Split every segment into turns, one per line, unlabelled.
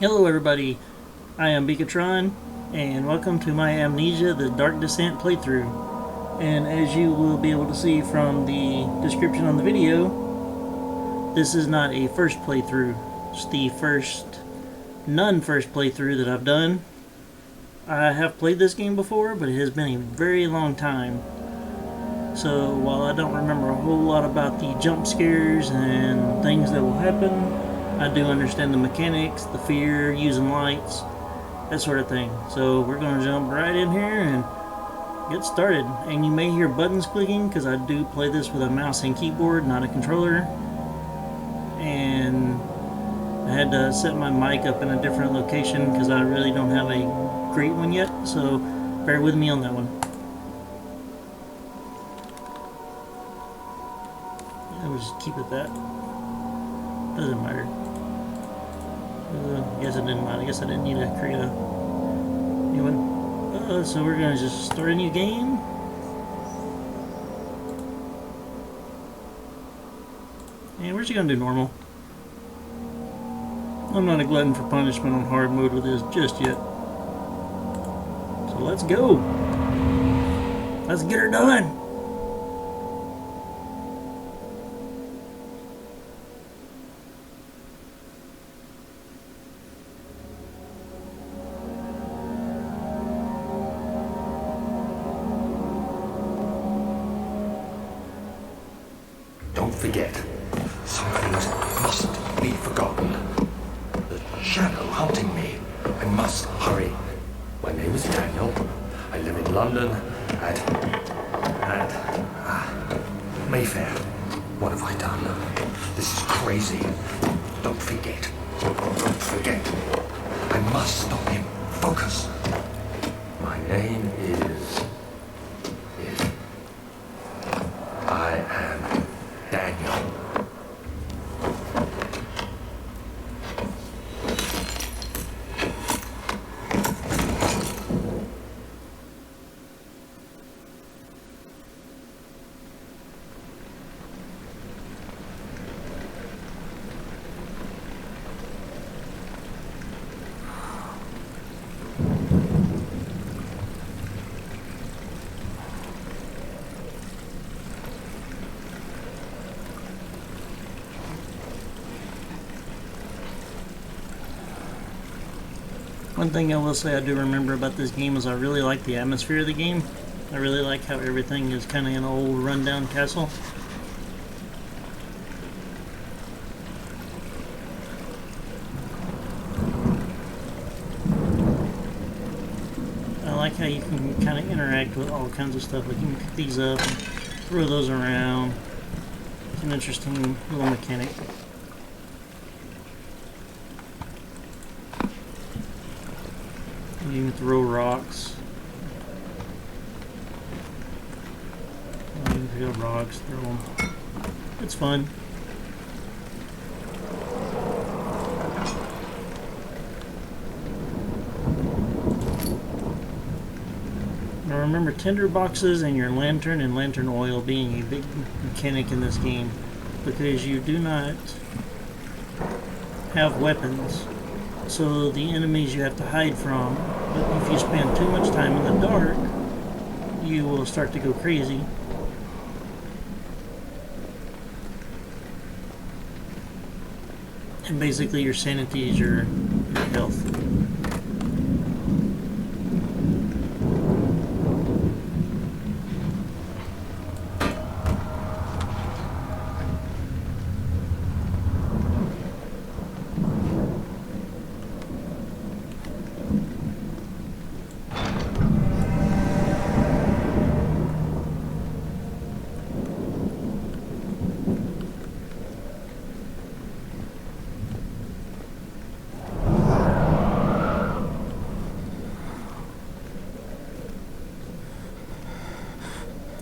Hello everybody, I am Beacatron, and welcome to my Amnesia The Dark Descent playthrough. And as you will be able to see from the description on the video, this is not a first playthrough. It's the first non-first playthrough that I've done. I have played this game before, but it has been a very long time. So while I don't remember a whole lot about the jump scares and things that will happen, I do understand the mechanics, the fear, using lights, that sort of thing. So we're going to jump right in here and get started. And you may hear buttons clicking because I do play this with a mouse and keyboard, not a controller. And I had to set my mic up in a different location because I really don't have a great one yet. So bear with me on that one. I'll just keep it that. Doesn't matter. I guess it didn't matter. I guess I didn't need to create a new one. So we're going to just start a new game. And we're just going to do normal. I'm not a glutton for punishment on hard mode with this just yet. So let's go. Let's get her done.
Don't forget, some things mustn't be forgotten. The shadow hunting me. I must hurry. My name is Daniel. I live in London at Mayfair. What have I done? This is crazy. Don't forget. Don't forget. I must stop him. Focus. My name is I am Daniel.
One thing I will say I do remember about this game is I really like the atmosphere of the game. I really like how everything is kind of an old rundown castle. I like how you can kind of interact with all kinds of stuff. Like you can pick these up and throw those around. It's an interesting little mechanic. You can throw rocks. You can pick up rocks, throw them. It's fun. Now remember tinder boxes and your lantern and lantern oil being a big mechanic in this game, because you do not have weapons. So the enemies you have to hide from, but if you spend too much time in the dark, you will start to go crazy. And basically your sanity is your health.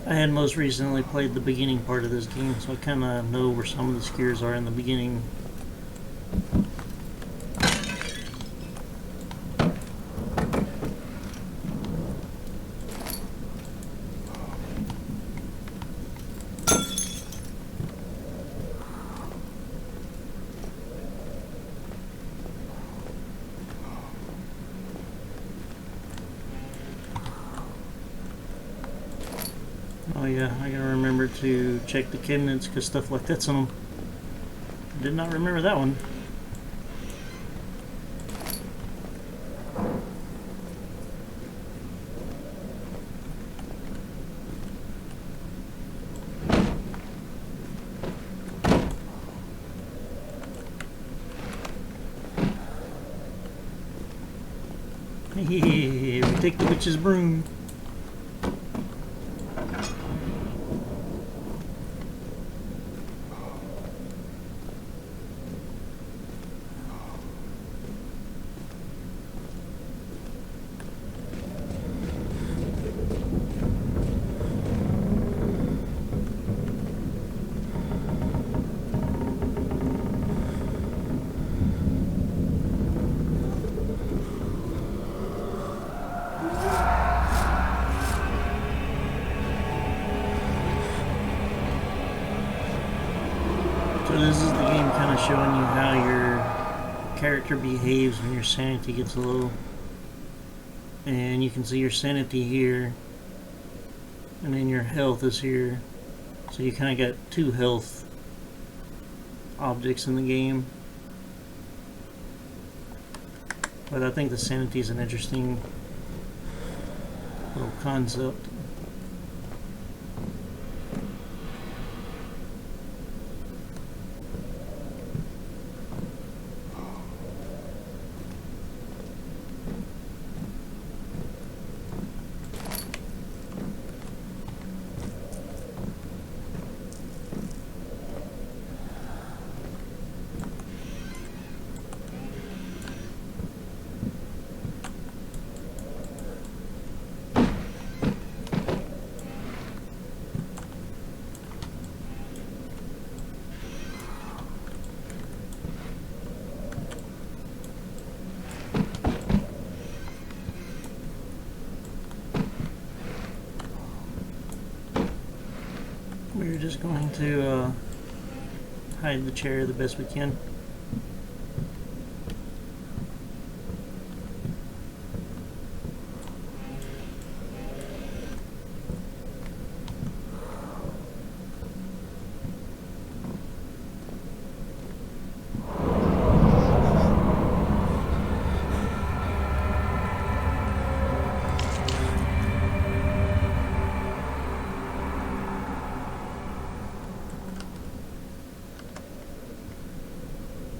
I had most recently played the beginning part of this game, so I kind of know where some of the scares are in the beginning. yeah, I gotta remember to check the cabinets because stuff like that's on them. Did not remember that one. Yeah, we take the witch's broom. So this is the game kind of showing you how your character behaves when your sanity gets low. And you can see your sanity here, and then your health is here. So you kind of got two health objects in the game. But I think the sanity is an interesting little concept. We're just going to hide the chair the best we can.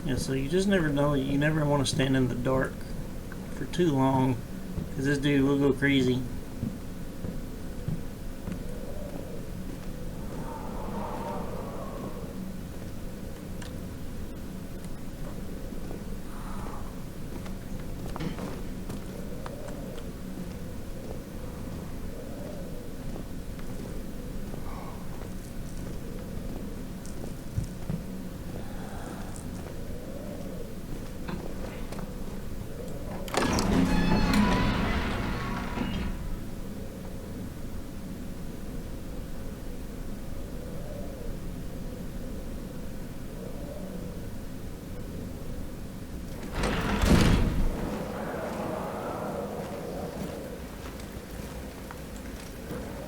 Yeah, so you just never know. You never want to stand in the dark for too long, because this dude will go crazy.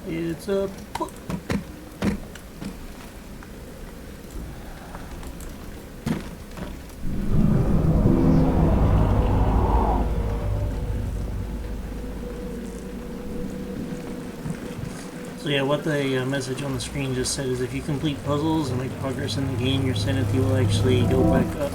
It's a book. So yeah, what the message on the screen just said is if you complete puzzles and make progress in the game, your sanity will actually go back up.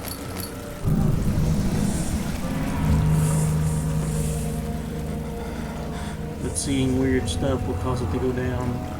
But seeing weird stuff will cause it to go down.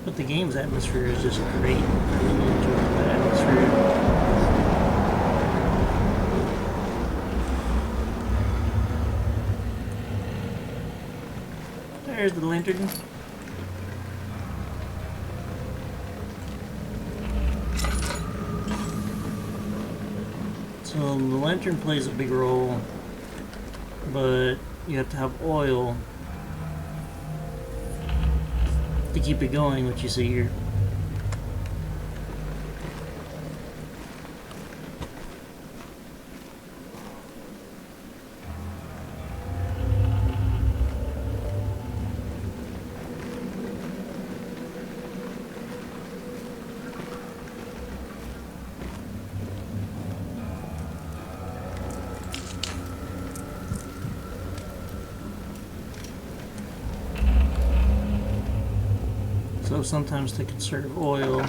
But the game's atmosphere is just great. I really enjoy that. screwed. There's the lantern. So the lantern plays a big role, but you have to have oil to keep it going, what you see here. So sometimes to conserve oil,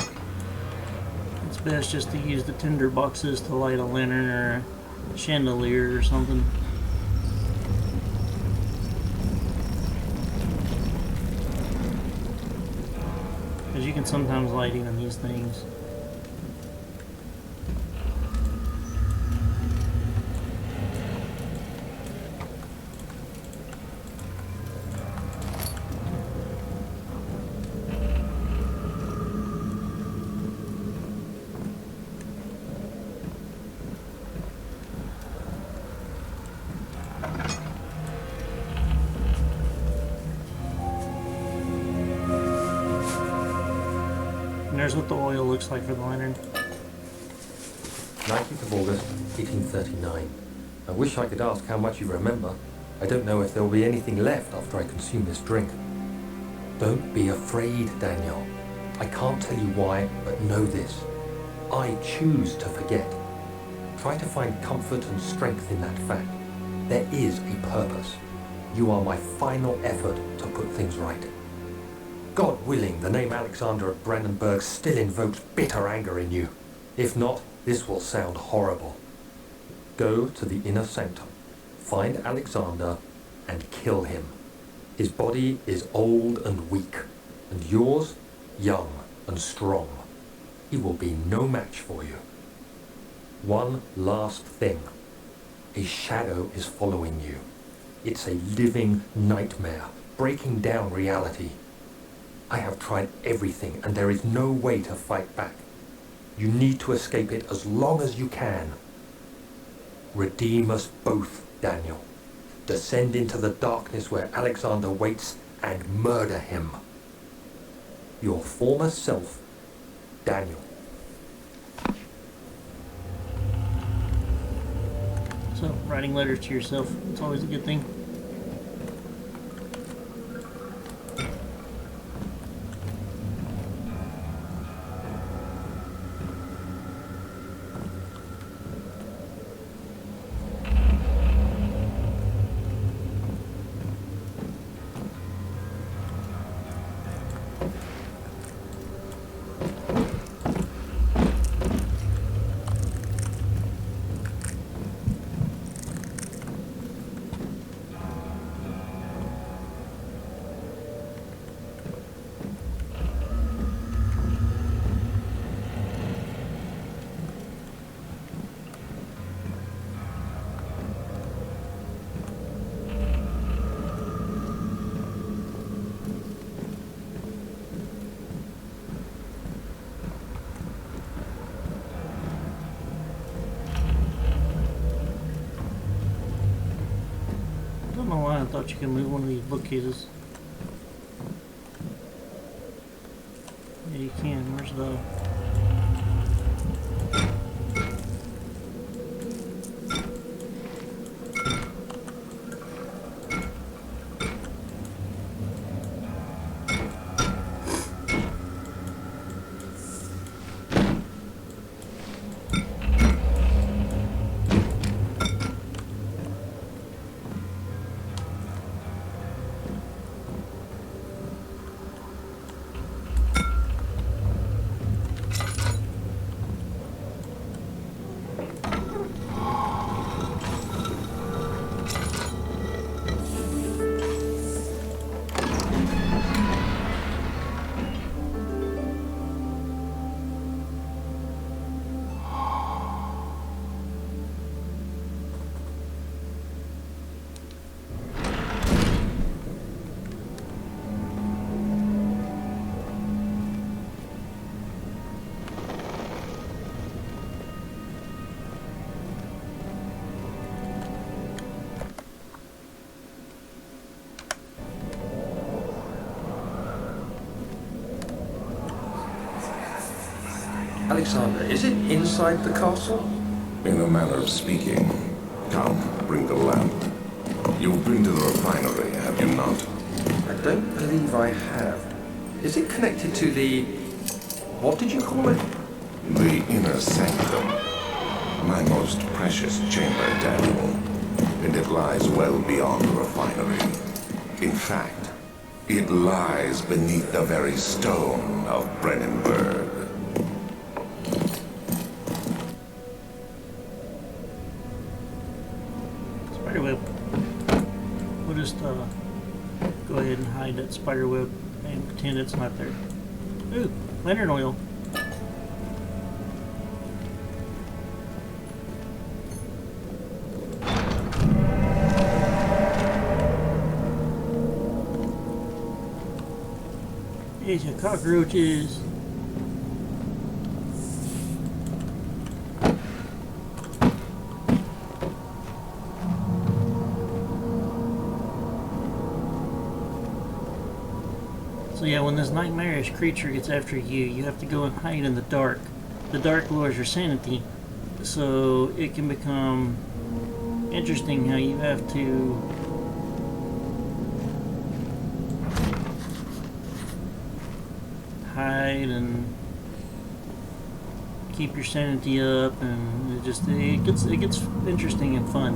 it's best just to use the tinder boxes to light a lantern or a chandelier or something. Because you can sometimes light even these things. And there's what the oil looks like for the lantern.
19th of August, 1839. I wish I could ask how much you remember. I don't know if there will be anything left after I consume this drink. Don't be afraid, Daniel. I can't tell you why, but know this. I choose to forget. Try to find comfort and strength in that fact. There is a purpose. You are my final effort to put things right. God willing, the name Alexander of Brandenburg still invokes bitter anger in you. If not, this will sound horrible. Go to the inner sanctum, find Alexander, and kill him. His body is old and weak, and yours, young and strong. He will be no match for you. One last thing. A shadow is following you. It's a living nightmare, breaking down reality. I have tried everything, and there is no way to fight back. You need to escape it as long as you can. Redeem us both, Daniel. Descend into the darkness where Alexander waits and murder him. Your former self, Daniel.
So, writing letters to yourself, it's always a good thing. I don't know why I thought you could move one of these bookcases. Yeah, you can. Where's the...
Alexander, is it inside the castle?
In a manner of speaking. Come, bring the lamp. You've been to the refinery, have you not?
I don't believe I have. Is it connected to the... what did you call it?
The inner sanctum. My most precious chamber, Daniel. And it lies well beyond the refinery. In fact, it lies beneath the very stone of Brennenburg.
Spiderweb. We'll just go ahead and hide that spiderweb and pretend it's not there. Ooh, lantern oil. Here's your cockroaches. So yeah, when this nightmarish creature gets after you, you have to go and hide in the dark. The dark lowers your sanity, so it can become interesting how you have to hide and keep your sanity up, and it gets interesting and fun.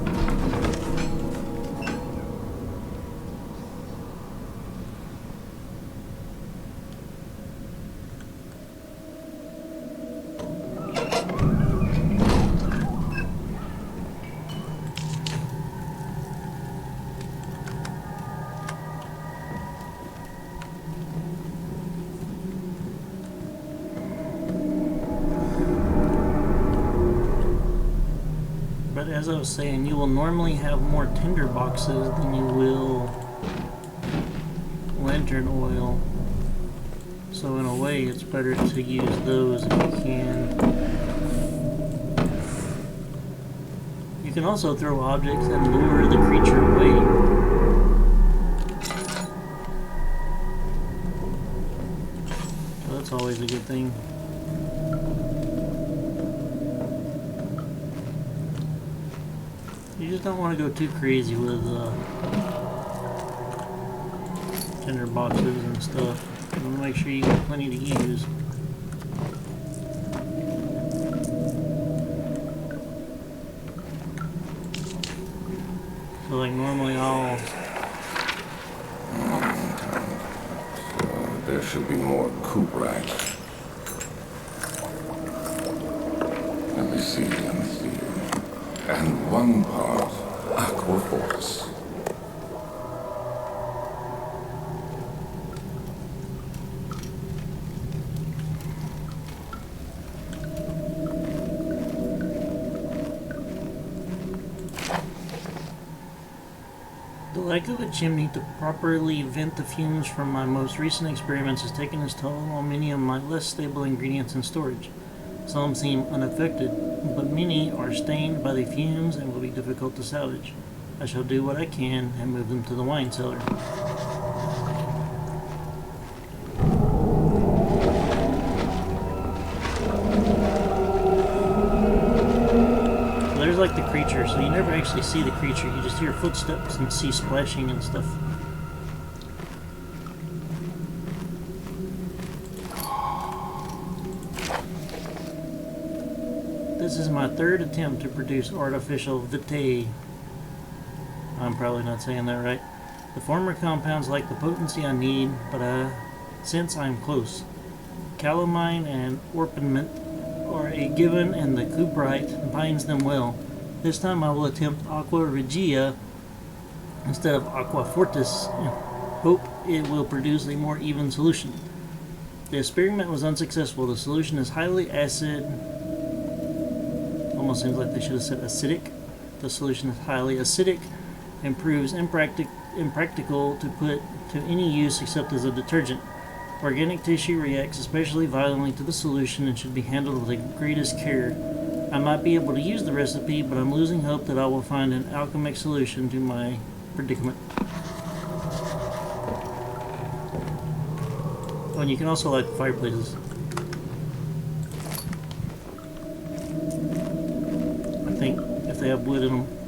But as I was saying, you will normally have more tinder boxes than you will lantern oil. So in a way, it's better to use those if you can. You can also throw objects that lure the creature away. So that's always a good thing. You just don't want to go too crazy with tinder boxes and stuff. You want to make sure you have plenty to use. So like normally I'll...
There should be more coop rack. Let me see. And one part aqua force.
The lack of a chimney to properly vent the fumes from my most recent experiments has taken its toll on many of my less stable ingredients in storage. Some seem unaffected, but many are stained by the fumes and will be difficult to salvage. I shall do what I can and move them to the wine cellar. There's like the creature, so you never actually see the creature, you just hear footsteps and see splashing and stuff. This is my third attempt to produce artificial vitae. I'm probably not saying that right. The former compounds lack the potency I need, but since I'm close. Calamine and orpiment are a given, and the cuprite binds them well. This time I will attempt aqua regia instead of aqua fortis and hope it will produce a more even solution. The experiment was unsuccessful. The solution is highly acid. Almost seems like they should have said acidic. The solution is highly acidic and proves impractical to put to any use except as a detergent. Organic tissue reacts especially violently to the solution and should be handled with the greatest care. I might be able to use the recipe, but I'm losing hope that I will find an alchemic solution to my predicament. Oh, and you can also light fireplaces. think, if they have wood in them.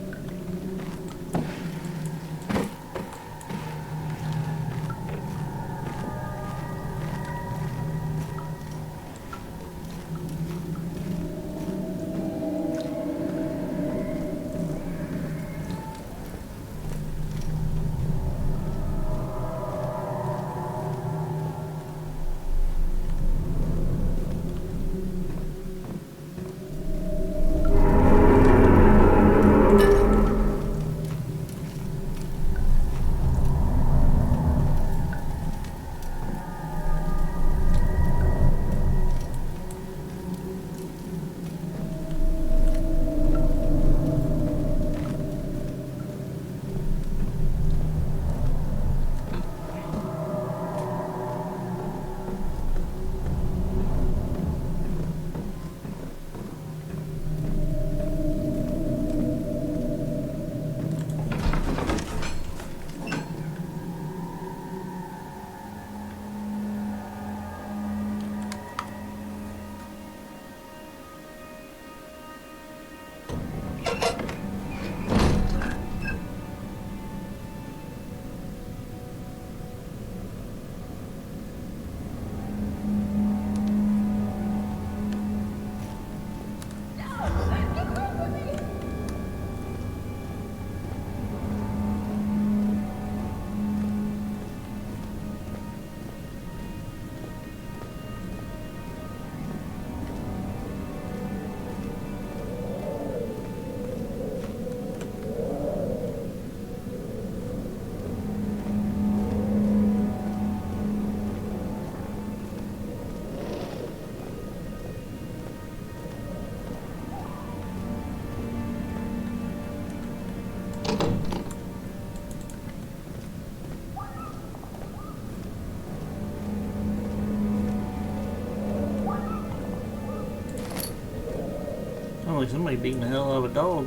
Sounds like somebody beating the hell out of a dog.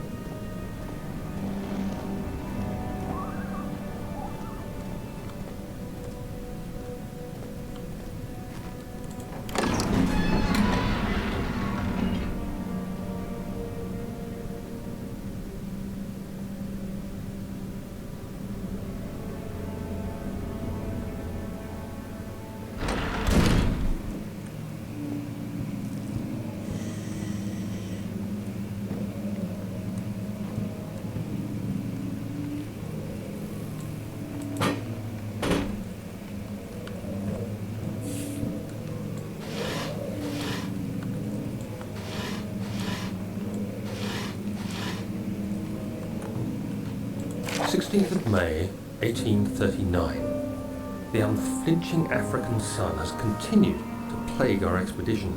May 1839. The unflinching African sun has continued to plague our expedition,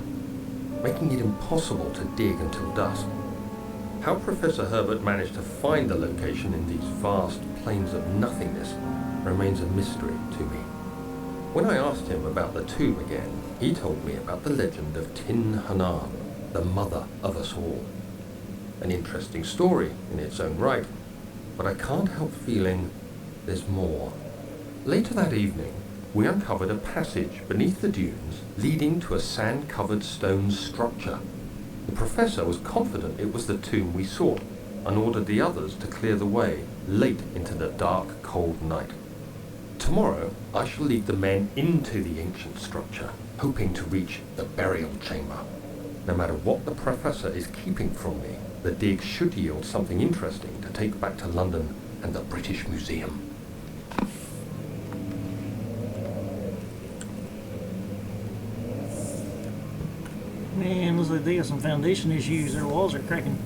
making it impossible to dig until dusk. How Professor Herbert managed to find the location in these vast plains of nothingness remains a mystery to me. When I asked him about the tomb again, he told me about the legend of Tin Hanan, the mother of us all. An interesting story in its own right, but I can't help feeling there's more. Later that evening, we uncovered a passage beneath the dunes leading to a sand-covered stone structure. The professor was confident it was the tomb we sought and ordered the others to clear the way late into the dark, cold night. Tomorrow, I shall lead the men into the ancient structure, hoping to reach the burial chamber. No matter what the professor is keeping from me, the dig should yield something interesting to take back to London and the British Museum.
Man, looks like they got some foundation issues. Their walls are cracking.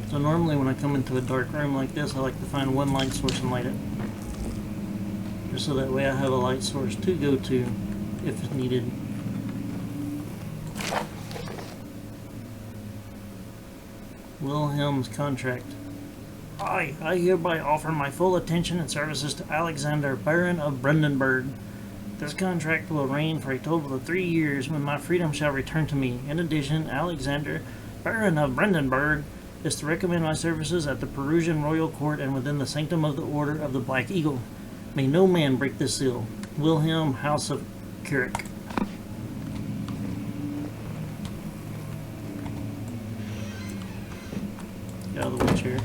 So normally when I come into a dark room like this, I like to find one light source and light it. Just so that way I have a light source to go to if needed. Wilhelm's contract. I hereby offer my full attention and services to Alexander, Baron of Brandenburg. This contract will reign for a total of 3 years, when my freedom shall return to me. In addition, Alexander, Baron of Brandenburg, is to recommend my services at the Perusian royal court and within the sanctum of the Order of the Black Eagle. May no man break this seal. Wilhelm, House of Keurig. Get out of the way, chair.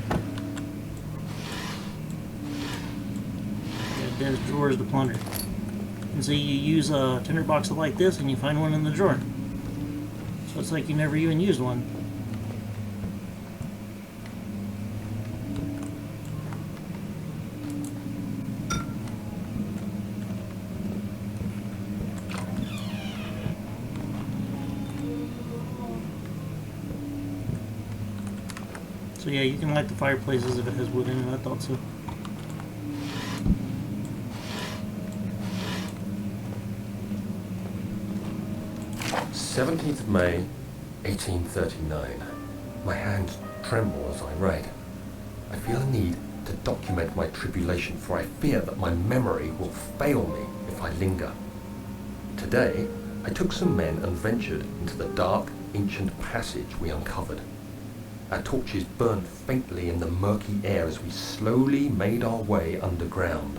Got dense drawers to plunder. And so you use a tinderbox like this and you find one in the drawer. So it's like you never even used one. So yeah, you can light the fireplaces if it has wood in it. I thought so.
"17th of May, 1839. My hands tremble as I write. I feel a need to document my tribulation, for I fear that my memory will fail me if I linger. Today, I took some men and ventured into the dark, ancient passage we uncovered. Our torches burned faintly in the murky air as we slowly made our way underground.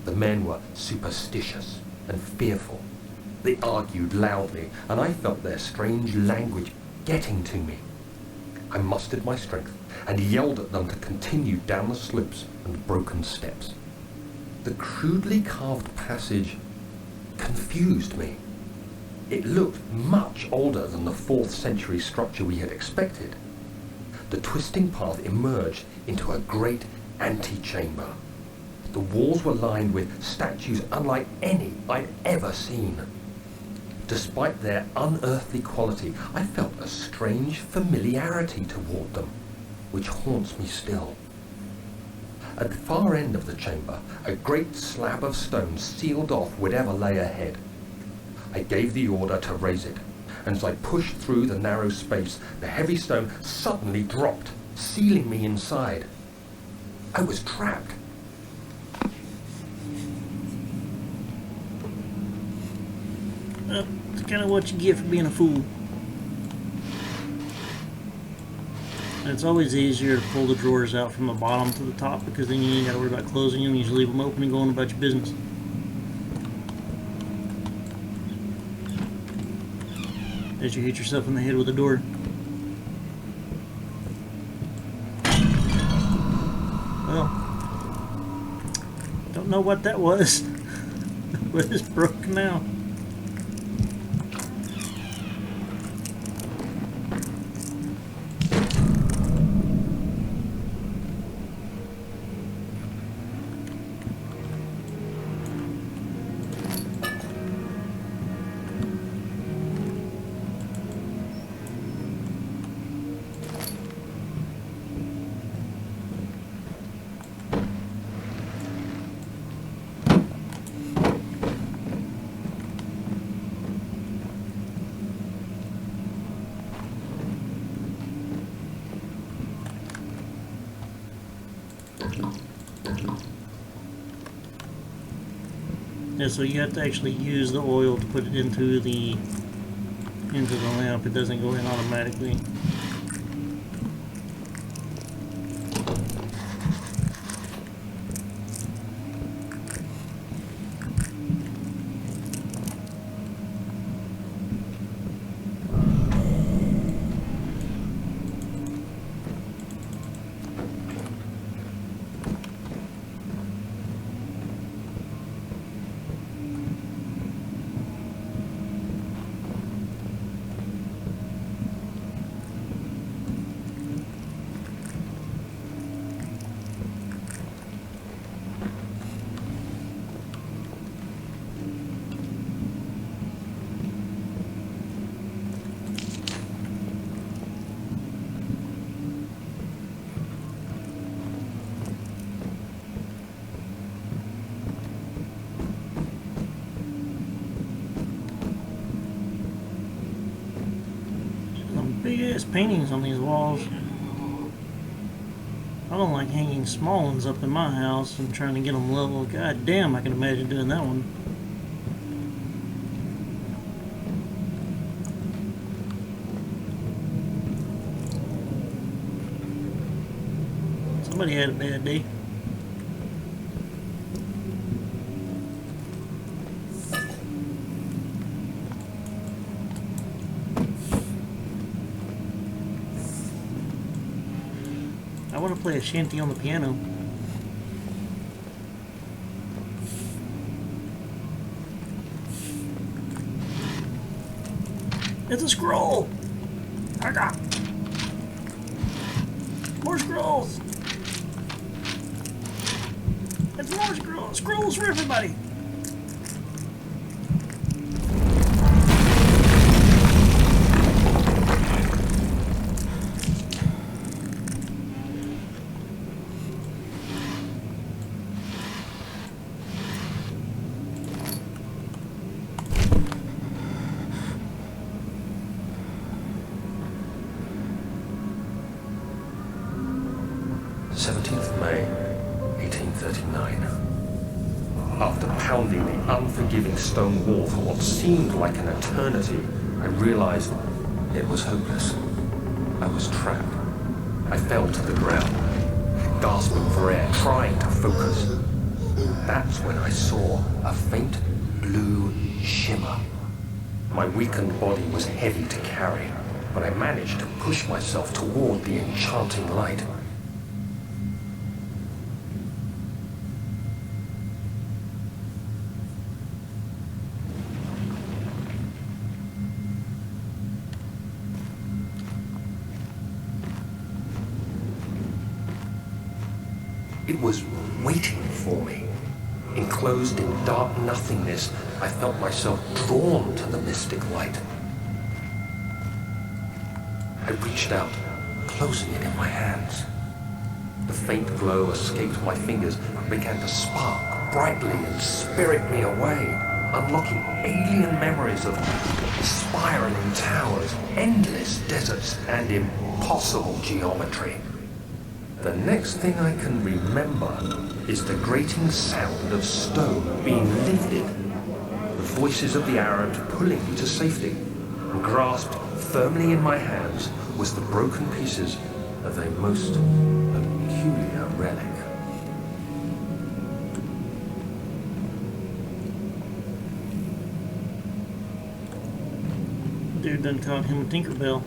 The men were superstitious and fearful. They argued loudly, and I felt their strange language getting to me. I mustered my strength and yelled at them to continue down the slopes and broken steps. The crudely carved passage confused me. It looked much older than the 4th century structure we had expected. The twisting path emerged into a great antechamber. The walls were lined with statues unlike any I'd ever seen. Despite their unearthly quality, I felt a strange familiarity toward them, which haunts me still. At the far end of the chamber, a great slab of stone sealed off whatever lay ahead. I gave the order to raise it, and as I pushed through the narrow space, the heavy stone suddenly dropped, sealing me inside. I was trapped.
It's kind of what you get for being a fool. And it's always easier to pull the drawers out from the bottom to the top, because then you ain't got to worry about closing them. You just leave them open and go on about your business. As you hit yourself in the head with a door. Well, don't know what that was, but it's broken now. Yeah, so you have to actually use the oil to put it into the lamp. It doesn't go in automatically. Big ass paintings on these walls. I don't like hanging small ones up in my house and trying to get them level. God damn, I can imagine doing that one. Somebody had a bad day. want to play a shanty on the piano. It's a scroll! I got more scrolls! It's more scrolls! Scrolls for everybody!
May 1839. After pounding the unforgiving stone wall for what seemed like an eternity, I realized it was hopeless. I was trapped. I fell to the ground, gasping for air, trying to focus. That's when I saw a faint blue shimmer. My weakened body was heavy to carry, but I managed to push myself toward the enchanting light. It was waiting for me. Enclosed in dark nothingness, I felt myself drawn to the mystic light. I reached out, closing it in my hands. The faint glow escaped my fingers and began to spark brightly and spirit me away, unlocking alien memories of spiraling towers, endless deserts, and impossible geometry. The next thing I can remember is the grating sound of stone being lifted, the voices of the Arabs pulling me to safety, and grasped firmly in my hands was the broken pieces of a most peculiar relic.
Dude done called him a Tinkerbell.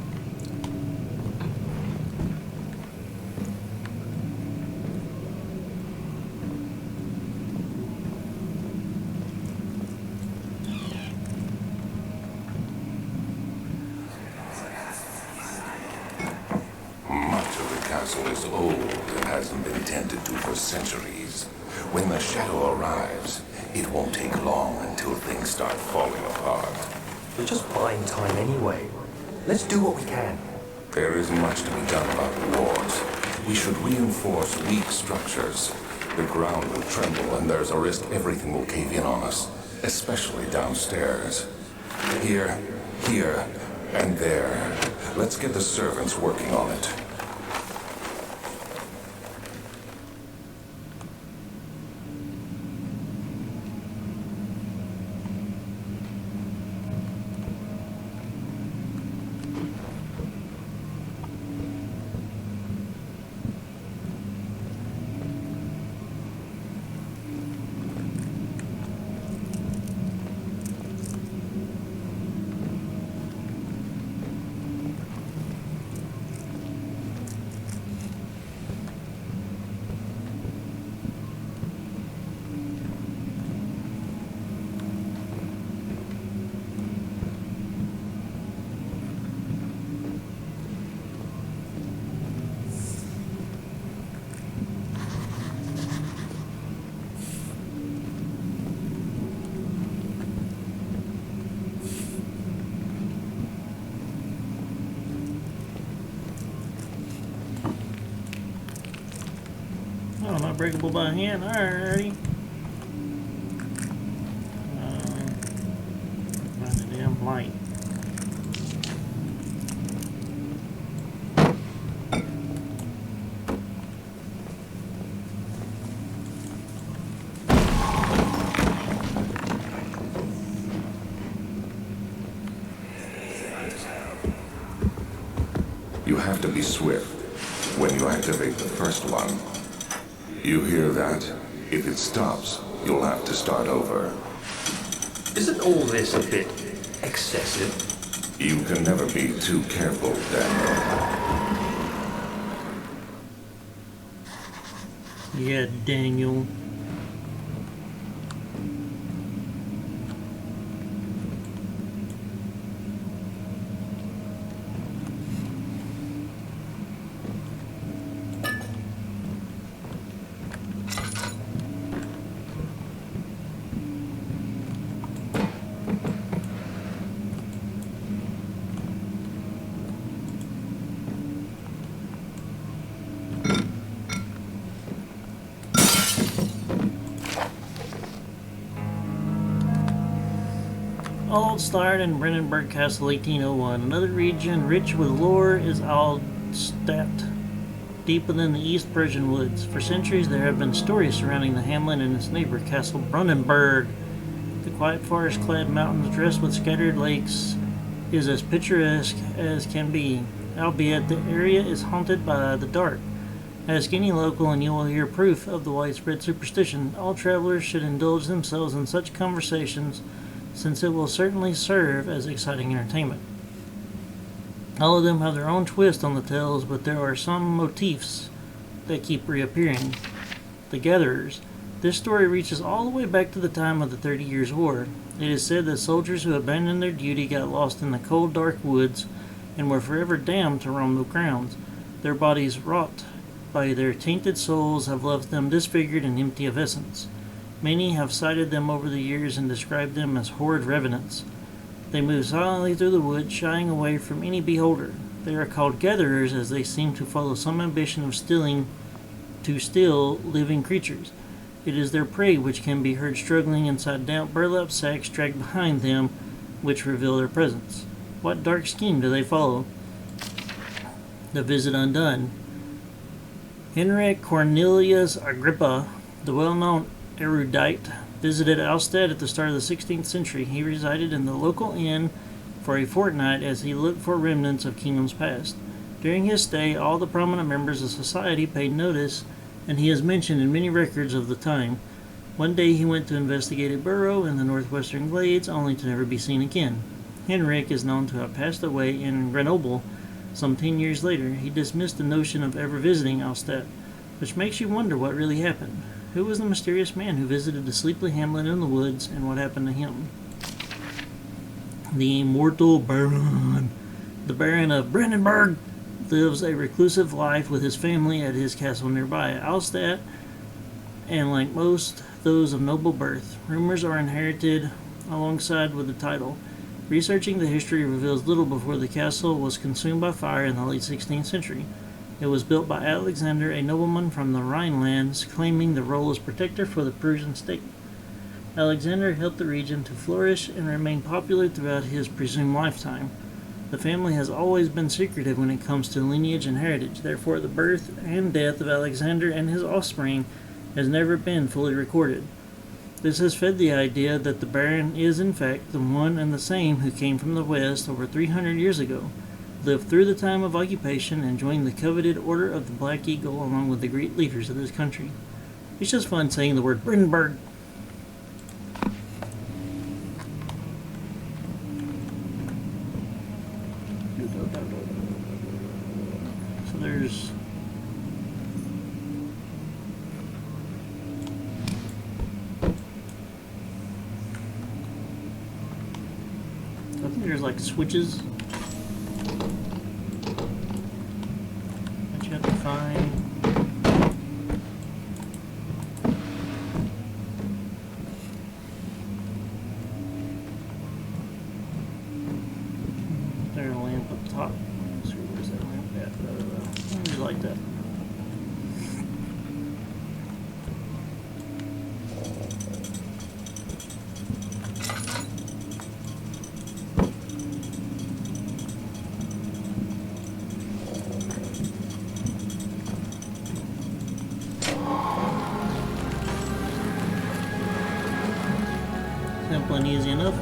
Is old and hasn't been tended to for centuries. When the shadow arrives, it won't take long until things start falling apart.
We're just buying time anyway. Let's do what we can.
There is much to be done about the walls. We should reinforce weak structures. The ground will tremble and there's a risk everything will cave in on us, especially downstairs. Here, and there. Let's get the servants working on it.
Oh, not breakable by hand. Alrighty. Find the damn light.
You have to be swift when you activate the first one. You hear that? If it stops, you'll have to start over.
Isn't all this a bit excessive?
You can never be too careful, Daniel.
Yeah, Daniel. All starred in Brandenburg Castle 1801. Another region rich with lore is Alstadt, deep within the East Persian woods. For centuries there have been stories surrounding the hamlet and its neighbor, Castle Brandenburg. The quiet forest-clad mountains dressed with scattered lakes is as picturesque as can be, albeit the area is haunted by the dark. Ask any local and you will hear proof of the widespread superstition. All travelers should indulge themselves in such conversations, since it will certainly serve as exciting entertainment. All of them have their own twist on the tales, but there are some motifs that keep reappearing. The Gatherers. This story reaches all the way back to the time of the 30 Years' War. It is said that soldiers who abandoned their duty got lost in the cold, dark woods and were forever damned to roam the grounds. Their bodies, wrought by their tainted souls, have left them disfigured and empty of essence. Many have cited them over the years and described them as horrid revenants. They move silently through the woods, shying away from any beholder. They are called gatherers as they seem to follow some ambition of steal living creatures. It is their prey which can be heard struggling inside damp burlap sacks dragged behind them, which reveal their presence. What dark scheme do they follow? The Visit Undone. Henrik Cornelius Agrippa, the well-known erudite, visited Alstadt at the start of the 16th century. He resided in the local inn for a fortnight as he looked for remnants of kingdoms past. During his stay, all the prominent members of society paid notice, and he is mentioned in many records of the time. One day he went to investigate a burrow in the northwestern glades, only to never be seen again. Henrik is known to have passed away in Grenoble some 10 years later. He dismissed the notion of ever visiting Alstadt, which makes you wonder what really happened. Who was the mysterious man who visited the sleepy hamlet in the woods, and what happened to him? The immortal Baron. The Baron of Brandenburg lives a reclusive life with his family at his castle nearby Alstadt, and like most those of noble birth, rumors are inherited alongside with the title. Researching the history reveals little before the castle was consumed by fire in the late 16th century. It was built by Alexander, a nobleman from the Rhinelands, claiming the role as protector for the Prussian state. Alexander helped the region to flourish and remain popular throughout his presumed lifetime. The family has always been secretive when it comes to lineage and heritage. Therefore, the birth and death of Alexander and his offspring has never been fully recorded. This has fed the idea that the Baron is in fact the one and the same who came from the west over 300 years ago, lived through the time of occupation, and joined the coveted Order of the Black Eagle along with the great leaders of this country. It's just fun saying the word Brandenburg. So there's I think there's like switches that you have to find. There's a lamp up top. Let's see, where's that lamp at? Maybe like that. Simple and easy enough.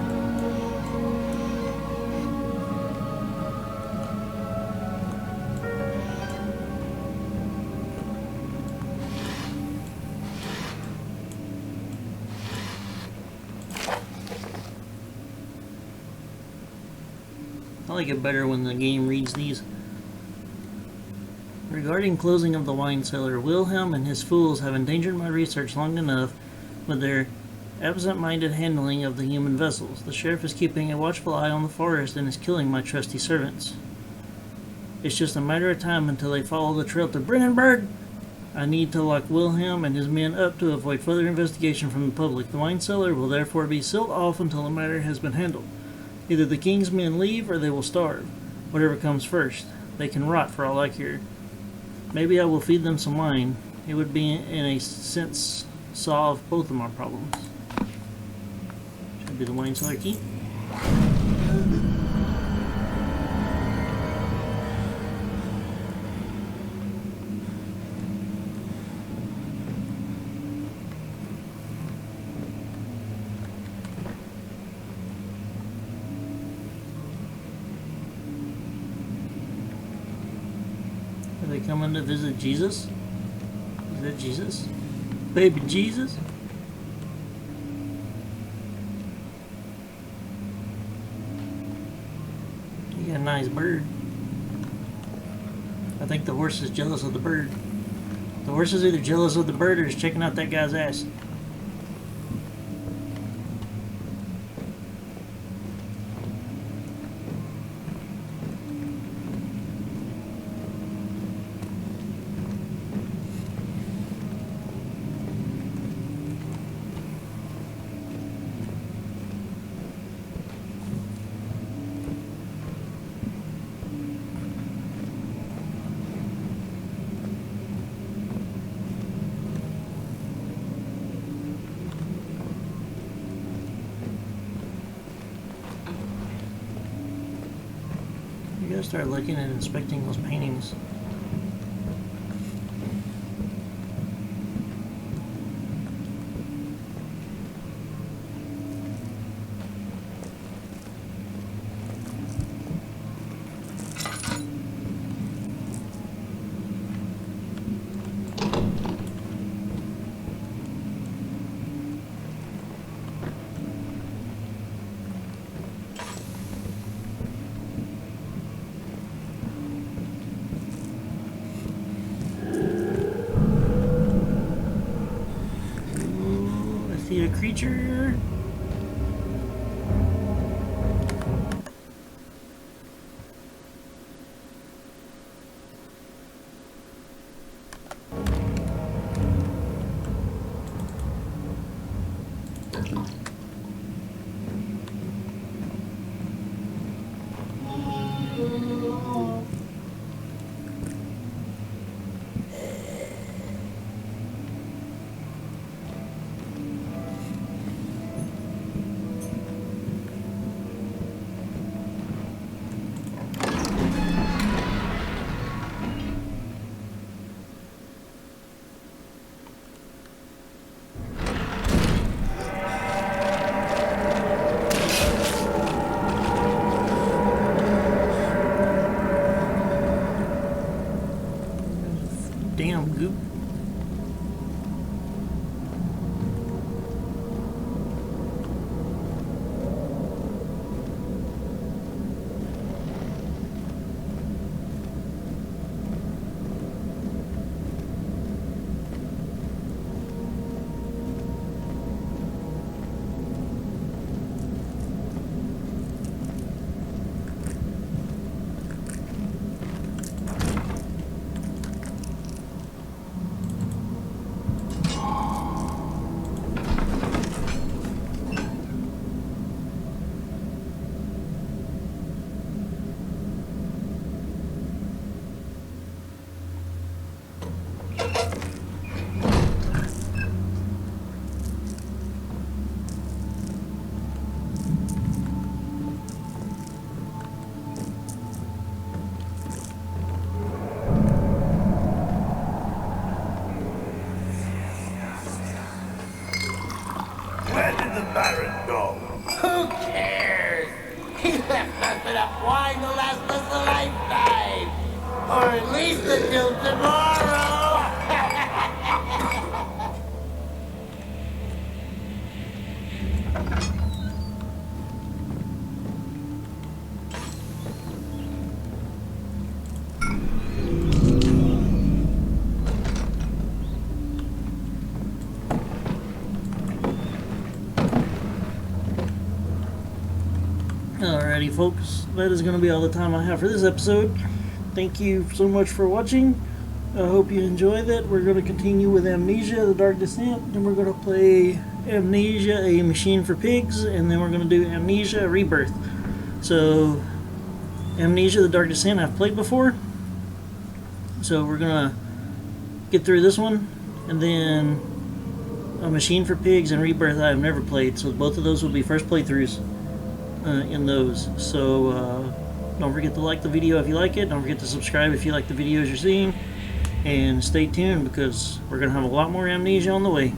I like it better when the game reads these. Regarding closing of the wine cellar, Wilhelm and his fools have endangered my research long enough with their absent-minded handling of the human vessels. The sheriff is keeping a watchful eye on the forest and is killing my trusty servants. It's just a matter of time until they follow the trail to Brennenburg. I need to lock Wilhelm and his men up to avoid further investigation from the public. The wine cellar will therefore be sealed off until the matter has been handled. Either the king's men leave or they will starve. Whatever comes first. They can rot for all I care. Maybe I will feed them some wine. It would be, in a sense, solve both of my problems. Should be the wine cellar key. Are they coming to visit Jesus? Is that Jesus? Baby Jesus? You got a nice bird. I think the horse is jealous of the bird. The horse is either jealous of the bird or is checking out that guy's ass. You gotta start looking and inspecting those paintings. See a creature. Damn goop.
Where did the Baron go?
Who cares? He left us enough wine to last us a lifetime. Or at least until tomorrow.
Alrighty, folks, that is going to be all the time I have for this episode. Thank you so much for watching. I hope you enjoyed it. We're going to continue with Amnesia, The Dark Descent, then we're going to play Amnesia, A Machine for Pigs, and then we're going to do Amnesia, Rebirth. So, Amnesia, The Dark Descent I've played before, so we're going to get through this one, and then A Machine for Pigs and Rebirth I have never played, so both of those will be first playthroughs in those. So, don't forget to like the video if you like it. Don't forget to subscribe if you like the videos you're seeing. And stay tuned because we're going to have a lot more Amnesia on the way.